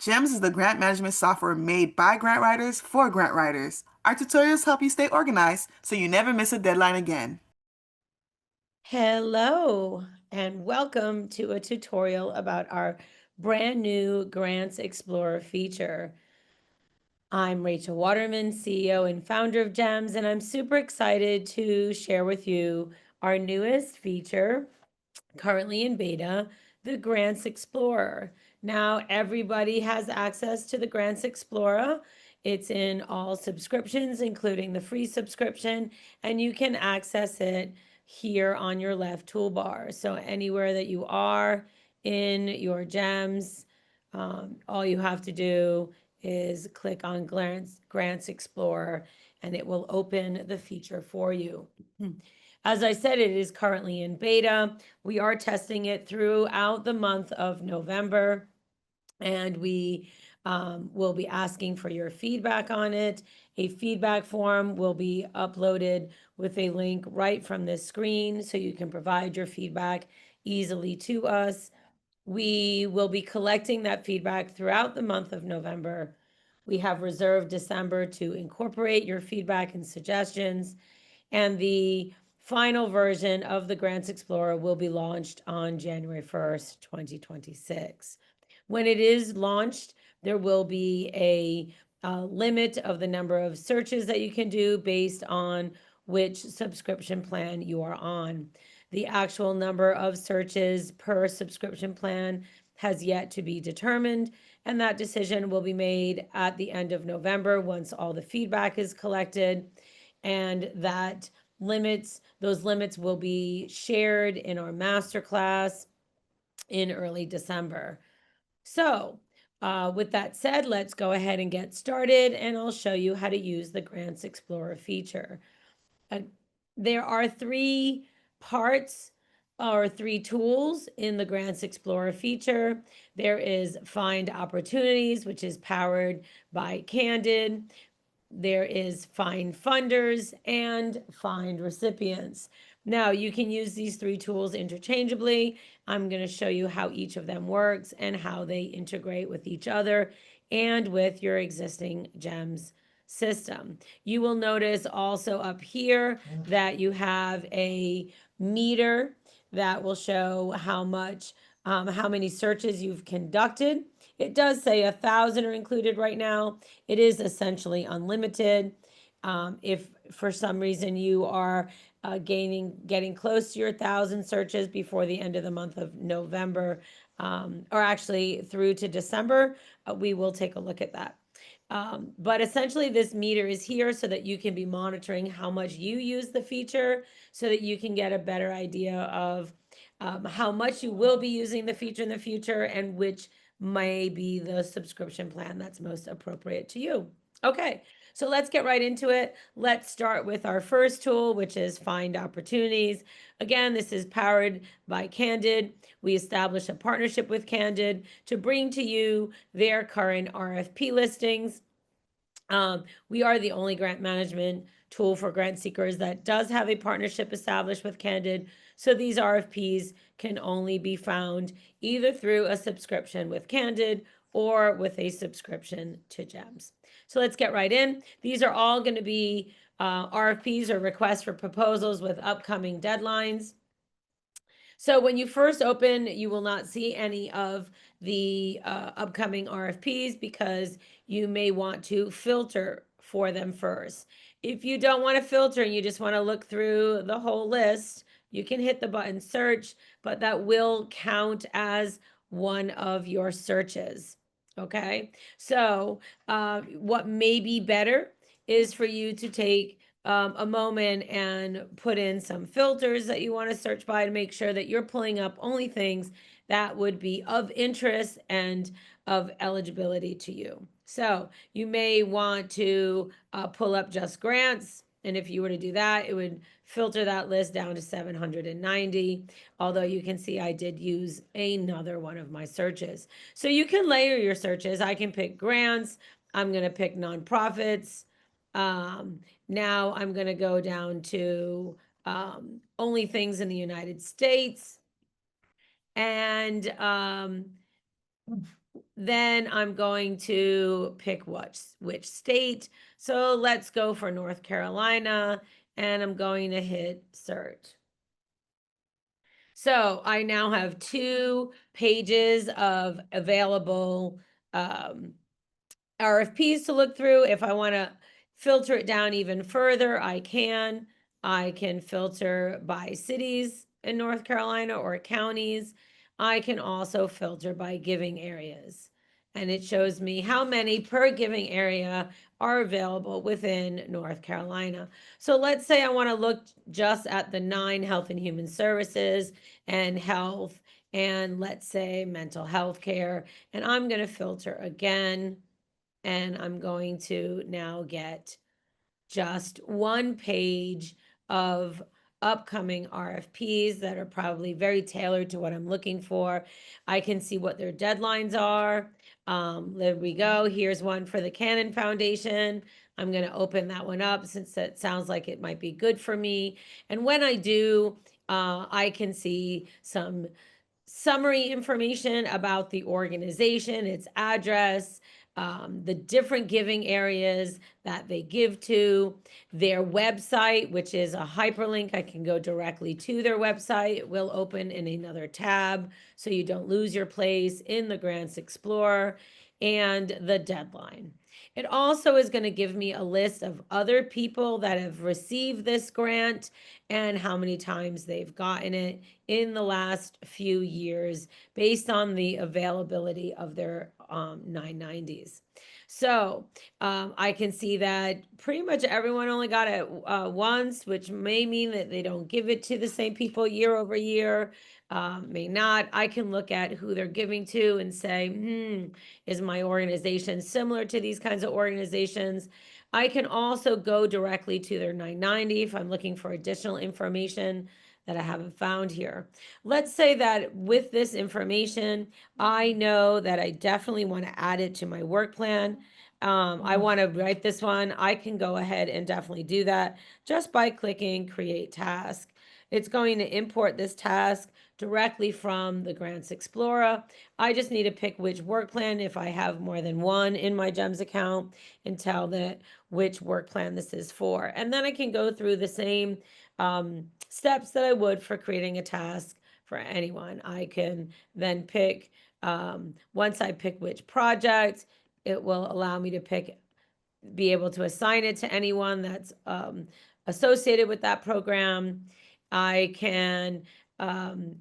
GEMS is the grant management software made by grant writers for grant writers. Our tutorials help you stay organized so you never miss a deadline again. Hello, and welcome to a tutorial about our brand new Grants Explorer feature. I'm Rachel Waterman, CEO and founder of GEMS, and I'm super excited to share with you our newest feature, currently in beta, the Grants Explorer. Now, everybody has access to the Grants Explorer. It's in all subscriptions, including the free subscription, and you can access it here on your left toolbar. So anywhere that you are in your GEMS, all you have to do is click on Grants Explorer and it will open the feature for you. As I said, it is currently in beta. We are testing it throughout the month of November, and we will be asking for your feedback on it. A feedback form will be uploaded with a link right from this screen, so you can provide your feedback easily to us. We will be collecting that feedback throughout the month of November. We have reserved December to incorporate your feedback and suggestions, and the final version of the Grants Explorer will be launched on January 1st, 2026. When it is launched, there will be a limit of the number of searches that you can do based on which subscription plan you are on. The actual number of searches per subscription plan has yet to be determined, and that decision will be made at the end of November once all the feedback is collected, and those limits will be shared in our masterclass in early December. So with that said, let's go ahead and get started, and I'll show you how to use the Grants Explorer feature. There are three parts or three tools in the Grants Explorer feature. There is Find Opportunities, which is powered by Candid. There is Find Funders and Find Recipients. Now, you can use these three tools interchangeably. I'm going to show you how each of them works and how they integrate with each other and with your existing GEMS system. You will notice also up here that you have a meter that will show how many searches you've conducted. It does say 1,000 are included right now. It is essentially unlimited. If for some reason you are getting close to your 1,000 searches before the end of the month of November, or actually through to December, we will take a look at that. But essentially this meter is here so that you can be monitoring how much you use the feature, so that you can get a better idea of how much you will be using the feature in the future and which may be the subscription plan that's most appropriate to you. Okay, so let's get right into it. Let's start with our first tool, which is Find Opportunities. Again, this is powered by Candid. We established a partnership with Candid to bring to you their current RFP listings. We are the only grant management tool for grant seekers that does have a partnership established with Candid. So these RFPs can only be found either through a subscription with Candid or with a subscription to GEMS. So let's get right in. These are all going to be RFPs or requests for proposals with upcoming deadlines. So when you first open, you will not see any of the upcoming RFPs because you may want to filter for them first. If you don't want to filter and you just want to look through the whole list, you can hit the button search, but that will count as one of your searches. Okay, so what may be better is for you to take a moment and put in some filters that you want to search by to make sure that you're pulling up only things that would be of interest and of eligibility to you. So you may want to pull up just grants. And if you were to do that, it would filter that list down to 790. Although you can see I did use another one of my searches. So you can layer your searches. I can pick grants. I'm going to pick nonprofits. Now I'm going to go down to only things in the United States. And Then I'm going to pick which state. So let's go for North Carolina, and I'm going to hit search. So I now have 2 pages of available RFPs to look through. If I want to filter it down even further, I can. I can filter by cities in North Carolina or counties. I can also filter by giving areas. And it shows me how many per giving area are available within North Carolina. So let's say I want to look just at the 9 health and human services and health, and let's say mental health care. And I'm going to filter again, and I'm going to now get just 1 page of upcoming RFPs that are probably very tailored to what I'm looking for. I can see what their deadlines are. There we go. Here's one for the Cannon Foundation. I'm going to open that one up since that sounds like it might be good for me. And when I do, I can see some summary information about the organization, its address, the different giving areas that they give to, their website, which is a hyperlink. I can go directly to their website. It will open in another tab so you don't lose your place in the Grants Explorer, and the deadline. It also is going to give me a list of other people that have received this grant and how many times they've gotten it in the last few years based on the availability of their 990s. So I can see that pretty much everyone only got it once, which may mean that they don't give it to the same people year over year, may not. I can look at who they're giving to and say, is my organization similar to these kinds of organizations? I can also go directly to their 990 if I'm looking for additional information that I haven't found here. Let's say that with this information, I know that I definitely want to add it to my work plan. I want to write this one. I can go ahead and definitely do that just by clicking Create Task. It's going to import this task directly from the Grants Explorer. I just need to pick which work plan if I have more than one in my GEMS account and tell that which work plan this is for. And then I can go through the same steps that I would for creating a task for anyone. I can then pick, once I pick which project, it will allow me to be able to assign it to anyone that's associated with that program. I can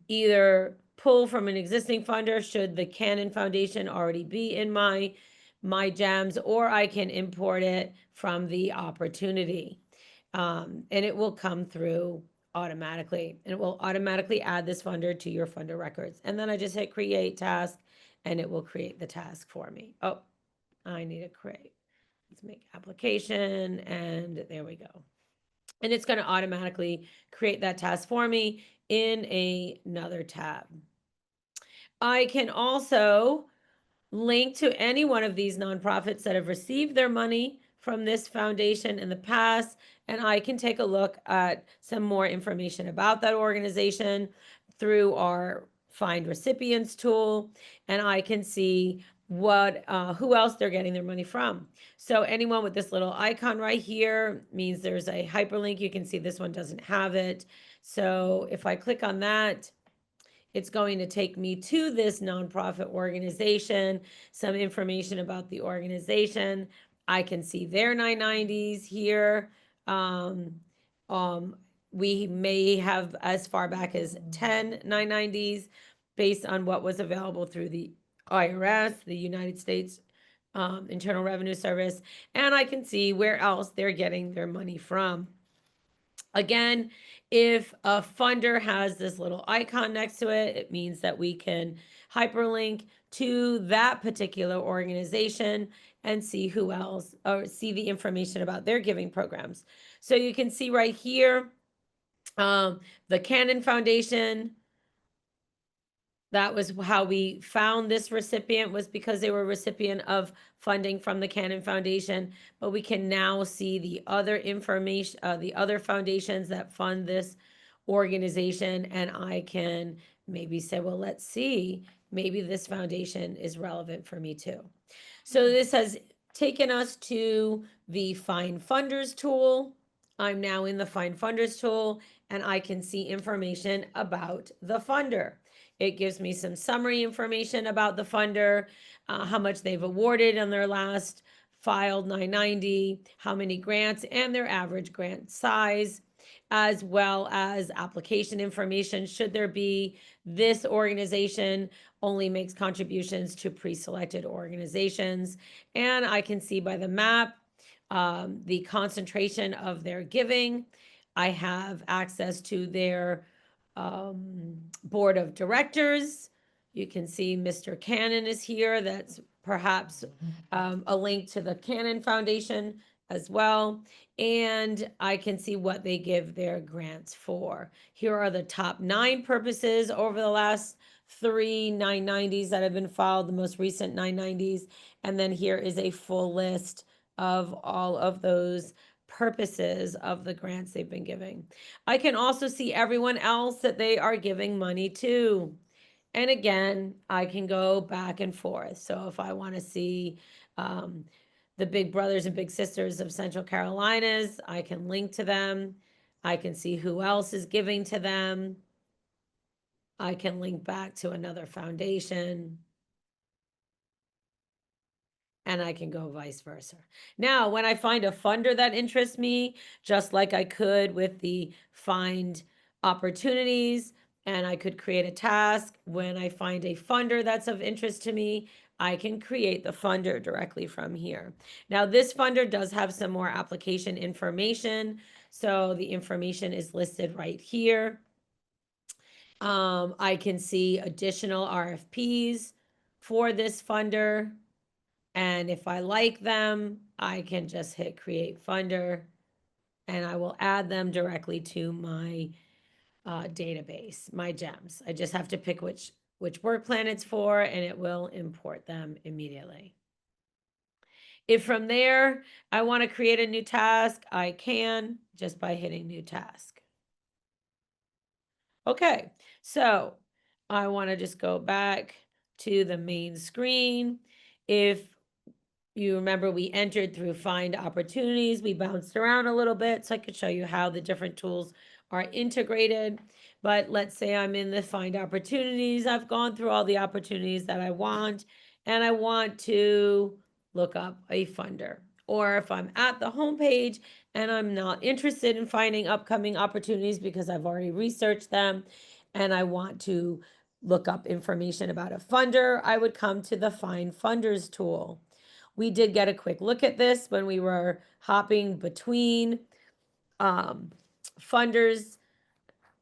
either pull from an existing funder should the Cannon Foundation already be in my GEMS, or I can import it from the opportunity. And it will come through automatically, and it will automatically add this funder to your funder records. And then I just hit create task, and it will create the task for me. Oh, I need to create. Let's make application, and there we go. And it's going to automatically create that task for me in another tab. I can also link to any one of these nonprofits that have received their money from this foundation in the past, and I can take a look at some more information about that organization through our Find Recipients tool, and I can see who else they're getting their money from. So anyone with this little icon right here means there's a hyperlink. You can see this one doesn't have it. So if I click on that, it's going to take me to this nonprofit organization, some information about the organization. I can see their 990s here. We may have as far back as 10 990s based on what was available through the IRS, the United States Internal Revenue Service, and I can see where else they're getting their money from. Again, if a funder has this little icon next to it, it means that we can hyperlink to that particular organization and see who else, or see the information about their giving programs. So you can see right here, the Cannon Foundation. That was how we found this recipient, was because they were a recipient of funding from the Cannon Foundation. But we can now see the other information, the other foundations that fund this organization, and I can maybe say, well, let's see maybe this foundation is relevant for me too. So this has taken us to the Find Funders tool. I'm now in the Find Funders tool, and I can see information about the funder. It gives me some summary information about the funder, how much they've awarded on their last filed 990, how many grants, and their average grant size, as well as application information. Should there be, this organization only makes contributions to pre-selected organizations. And I can see by the map the concentration of their giving. I have access to their board of directors. You can see Mr. Cannon is here. That's perhaps a link to the Cannon Foundation as well. And I can see what they give their grants for. Here are the top 9 purposes over the last 3 990s that have been filed, the most recent 990s. And then here is a full list of all of those purposes of the grants they've been giving. I can also see everyone else that they are giving money to. And again, I can go back and forth. So if I want to see the big brothers and big sisters of Central Carolinas, I can link to them. I can see who else is giving to them. I can link back to another foundation. And I can go vice versa. Now, when I find a funder that interests me, just like I could with the Find Opportunities, and I could create a task, when I find a funder that's of interest to me, I can create the funder directly from here. Now, this funder does have some more application information. So the information is listed right here. I can see additional RFPs for this funder. And if I like them, I can just hit create funder and I will add them directly to my database, my GEMS. I just have to pick which work plan it's for and it will import them immediately. If from there I want to create a new task, I can just by hitting new task. Okay, so I want to just go back to the main screen. If you remember, we entered through Find Opportunities. We bounced around a little bit so I could show you how the different tools are integrated. But let's say I'm in the Find Opportunities. I've gone through all the opportunities that I want, and I want to look up a funder. Or if I'm at the homepage and I'm not interested in finding upcoming opportunities because I've already researched them and I want to look up information about a funder, I would come to the Find Funders tool. We did get a quick look at this when we were hopping between funders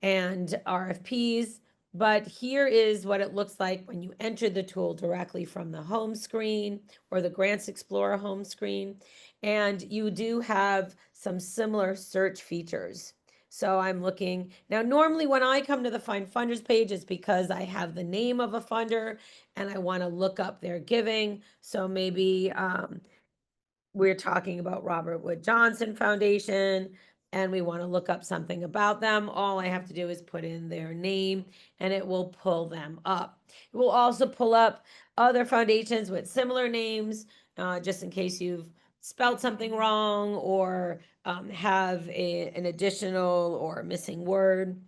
and RFPs. But here is what it looks like when you enter the tool directly from the home screen or the Grants Explorer home screen. And you do have some similar search features. So I'm looking now. Normally, when I come to the Find Funders page, it's because I have the name of a funder and I want to look up their giving. So maybe we're talking about Robert Wood Johnson Foundation and we want to look up something about them. All I have to do is put in their name and it will pull them up. It will also pull up other foundations with similar names, just in case you've spelled something wrong or have an additional or missing word.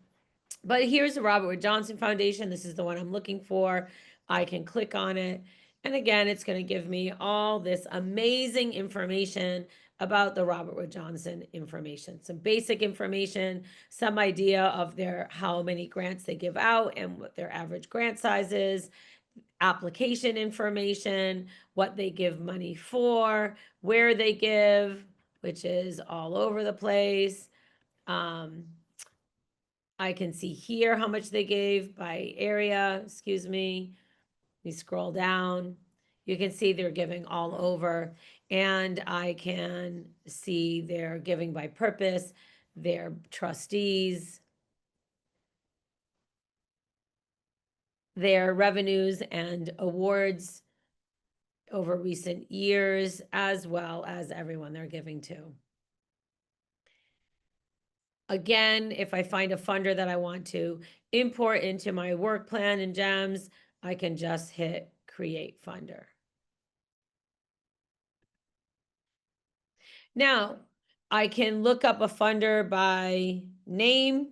But here's the Robert Wood Johnson Foundation. This is the one I'm looking for. I can click on it. And again, it's going to give me all this amazing information about the Robert Wood Johnson information. Some basic information, some idea of their how many grants they give out and what their average grant size is, application information, what they give money for, where they give, which is all over the place. I can see here how much they gave by area, excuse me. We scroll down. You can see they're giving all over. And I can see their giving by purpose, their trustees, their revenues and awards over recent years, as well as everyone they're giving to. Again, if I find a funder that I want to import into my work plan in GEMS, I can just hit create funder. Now, I can look up a funder by name,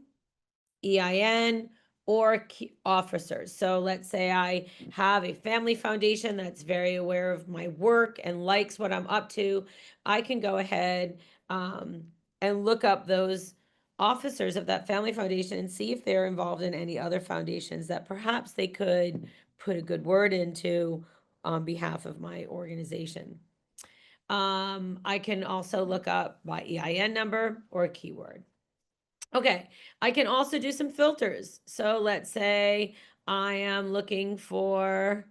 EIN, or officers. So let's say I have a family foundation that's very aware of my work and likes what I'm up to. I can go ahead and look up those officers of that family foundation and see if they're involved in any other foundations that perhaps they could put a good word into on behalf of my organization. I can also look up by EIN number or a keyword. Okay, I can also do some filters. So let's say I am looking for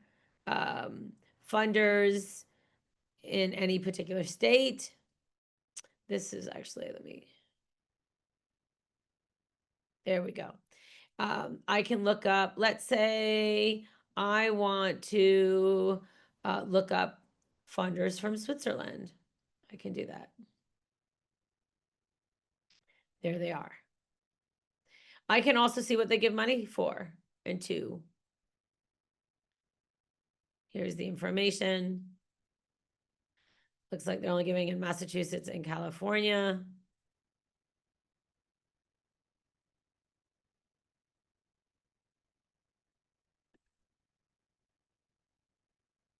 funders in any particular state. This is actually, there we go. I can look up, let's say I want to look up funders from Switzerland. I can do that. There they are. I can also see what they give money for and to. Here's the information. Looks like they're only giving in Massachusetts and California.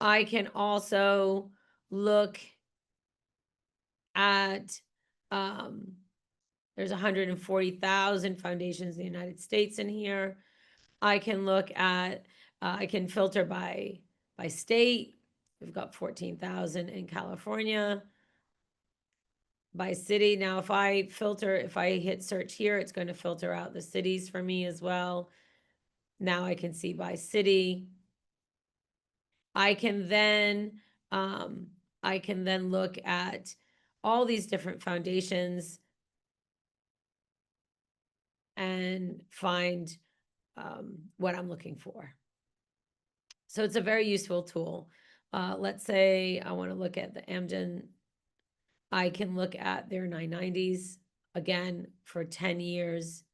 I can also look at, there's 140,000 foundations in the United States in here. I can look at, I can filter by state. We've got 14,000 in California. By city. Now, if I hit search here, it's going to filter out the cities for me as well. Now I can see by city. I can then look at all these different foundations and find what I'm looking for. So it's a very useful tool. Let's say I want to look at the Amgen. I can look at their 990s again for 10 years,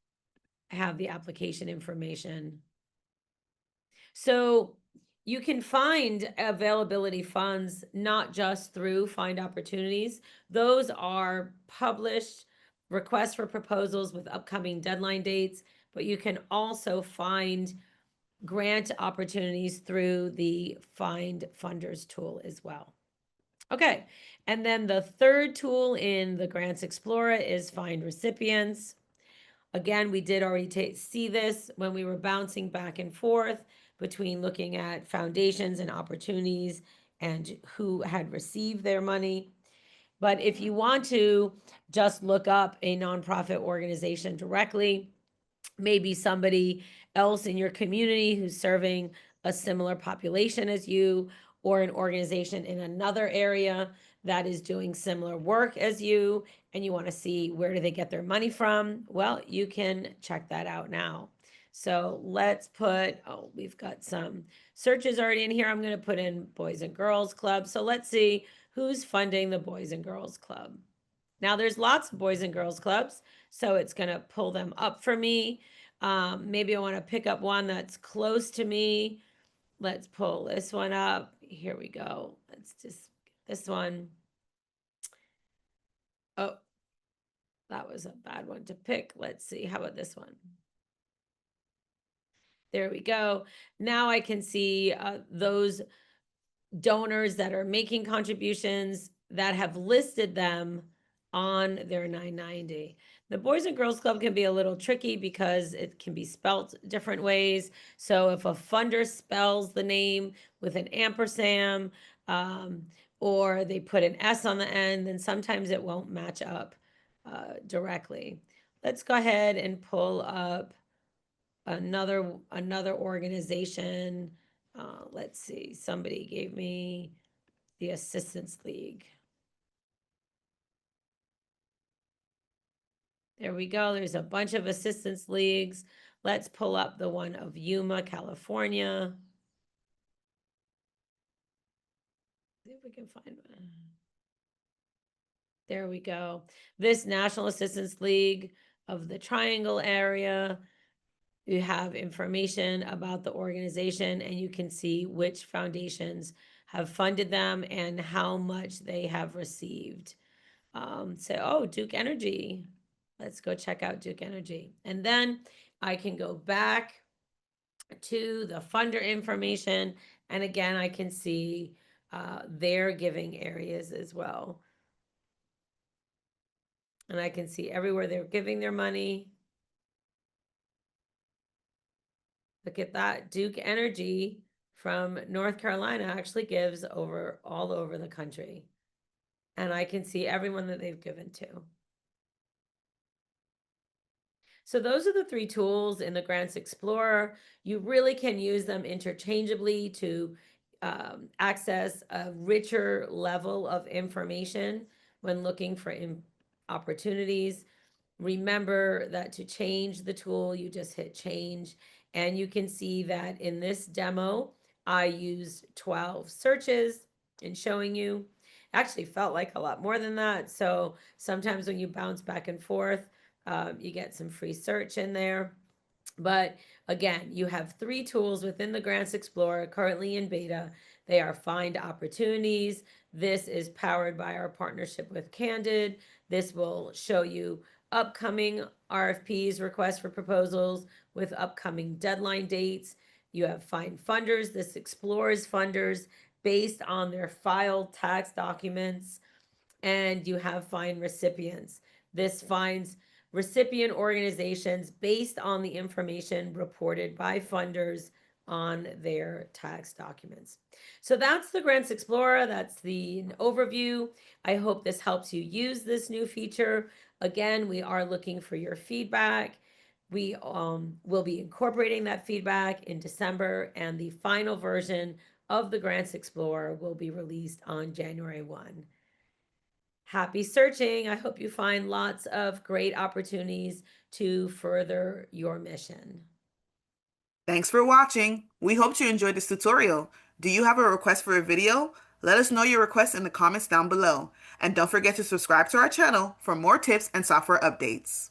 have the application information. So you can find availability funds not just through Find Opportunities. Those are published requests for proposals with upcoming deadline dates, but you can also find grant opportunities through the Find Funders tool as well. Okay, and then the third tool in the Grants Explorer is Find Recipients. Again, we did already see this when we were bouncing back and forth between looking at foundations and opportunities and who had received their money. But if you want to just look up a nonprofit organization directly, maybe somebody else in your community who's serving a similar population as you, or an organization in another area that is doing similar work as you, and you want to see where do they get their money from, well, you can check that out now. So let's put, oh, we've got some searches already in here. I'm going to put in Boys and Girls Club. So let's see who's funding the Boys and Girls Club. Now there's lots of Boys and Girls Clubs, so it's going to pull them up for me. Maybe I want to pick up one that's close to me. Let's pull this one up. Here we go. Let's just get this one. Oh, that was a bad one to pick. Let's see. How about this one? There we go. Now I can see those donors that are making contributions that have listed them on their 990. The Boys and Girls Club can be a little tricky because it can be spelt different ways. So if a funder spells the name with an ampersand, or they put an S on the end, then sometimes it won't match up directly. Let's go ahead and pull up another organization. Let's see, somebody gave me the Assistance League. There we go. There's a bunch of assistance leagues. Let's pull up the one of Yuma, California. See if we can find one. There we go. This National Assistance League of the Triangle area You have information about the organization, and you can see which foundations have funded them and how much they have received. Oh, Duke Energy. Let's go check out Duke Energy. And then I can go back to the funder information. And again, I can see their giving areas as well. And I can see everywhere they're giving their money. Look at that. Duke Energy from North Carolina actually gives all over the country. And I can see everyone that they've given to. So those are the three tools in the Grants Explorer. You really can use them interchangeably to access a richer level of information when looking for opportunities. Remember that to change the tool, you just hit change. And you can see that in this demo, I used 12 searches in showing you. Actually felt like a lot more than that. So sometimes when you bounce back and forth, you get some free search in there. But again, you have three tools within the Grants Explorer currently in beta. They are Find Opportunities. This is powered by our partnership with Candid. This will show you upcoming RFPs, requests for proposals with upcoming deadline dates. You have Find Funders. This explores funders based on their filed tax documents. And you have Find Recipients. This finds recipient organizations based on the information reported by funders on their tax documents. So that's the Grants Explorer. That's the overview. I hope this helps you use this new feature. Again, we are looking for your feedback. We will be incorporating that feedback in December, and the final version of the Grants Explorer will be released on January 1. Happy searching. I hope you find lots of great opportunities to further your mission. Thanks for watching. We hope you enjoyed this tutorial. Do you have a request for a video? Let us know your request in the comments down below. And don't forget to subscribe to our channel for more tips and software updates.